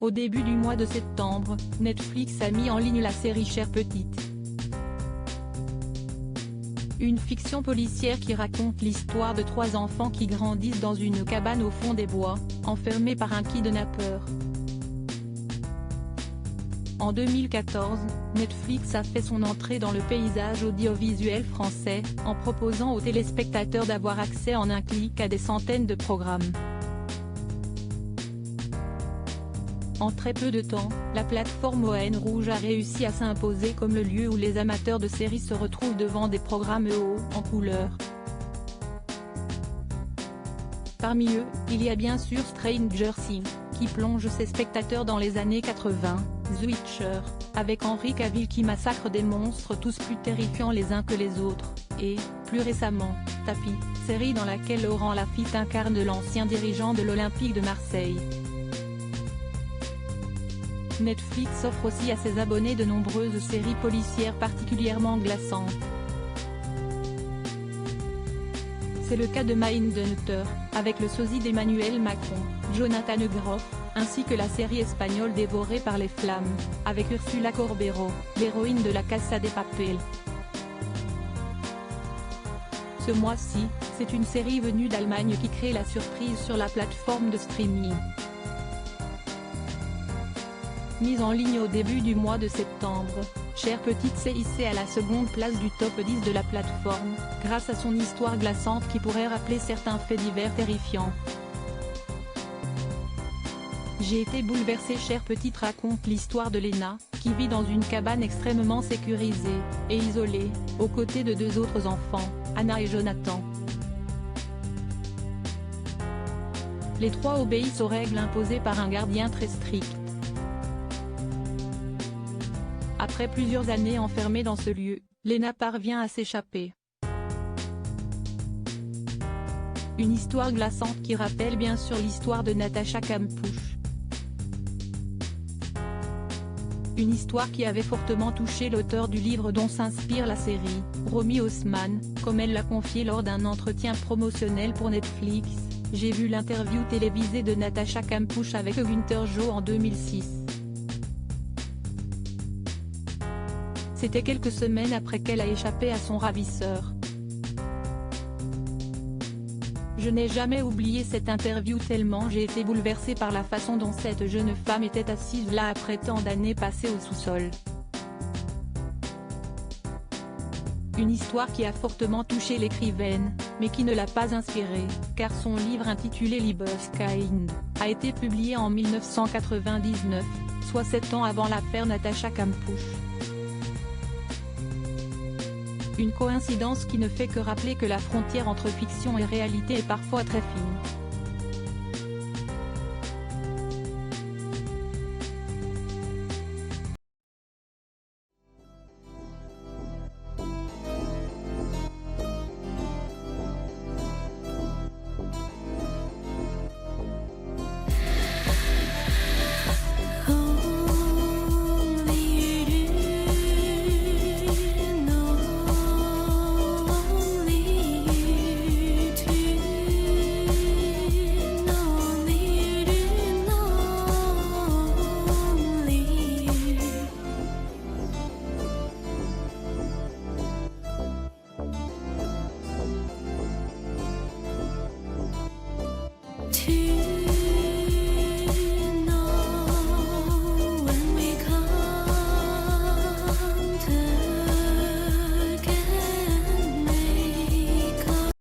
Au début du mois de septembre, Netflix a mis en ligne la série Chère Petite. Une fiction policière qui raconte l'histoire de 3 enfants qui grandissent dans une cabane au fond des bois, enfermés par un kidnappeur. En 2014, Netflix a fait son entrée dans le paysage audiovisuel français, en proposant aux téléspectateurs d'avoir accès en un clic à des centaines de programmes. En très peu de temps, la plateforme ON Rouge a réussi à s'imposer comme le lieu où les amateurs de séries se retrouvent devant des programmes hauts en couleur. Parmi eux, il y a bien sûr Stranger Things, qui plonge ses spectateurs dans les années 80, The Witcher, avec Henry Cavill qui massacre des monstres tous plus terrifiants les uns que les autres, et, plus récemment, Tapi, série dans laquelle Laurent Lafitte incarne l'ancien dirigeant de l'Olympique de Marseille. Netflix offre aussi à ses abonnés de nombreuses séries policières particulièrement glaçantes. C'est le cas de Mindhunter, avec le sosie d'Emmanuel Macron, Jonathan Groff, ainsi que la série espagnole Dévorée par les flammes, avec Ursula Corbero, l'héroïne de La Casa de Papel. Ce mois-ci, c'est une série venue d'Allemagne qui crée la surprise sur la plateforme de streaming. Mise en ligne au début du mois de septembre, Chère Petite s'est hissée à la seconde place du top 10 de la plateforme, grâce à son histoire glaçante qui pourrait rappeler certains faits divers terrifiants. J'ai été bouleversée. Chère Petite raconte l'histoire de Lena, qui vit dans une cabane extrêmement sécurisée, et isolée, aux côtés de 2 autres enfants, Anna et Jonathan. Les 3 obéissent aux règles imposées par un gardien très strict. Après plusieurs années enfermée dans ce lieu, Lena parvient à s'échapper. Une histoire glaçante qui rappelle bien sûr l'histoire de Natacha Kampusch. Une histoire qui avait fortement touché l'auteur du livre dont s'inspire la série, Romy Haussmann, comme elle l'a confié lors d'un entretien promotionnel pour Netflix. J'ai vu l'interview télévisée de Natacha Kampusch avec Günther Joh en 2006. C'était quelques semaines après qu'elle a échappé à son ravisseur. Je n'ai jamais oublié cette interview tellement j'ai été bouleversée par la façon dont cette jeune femme était assise là après tant d'années passées au sous-sol. Une histoire qui a fortement touché l'écrivaine, mais qui ne l'a pas inspirée, car son livre intitulé Liebeskind a été publié en 1999, soit 7 ans avant l'affaire Natacha Kampusch. Une coïncidence qui ne fait que rappeler que la frontière entre fiction et réalité est parfois très fine. To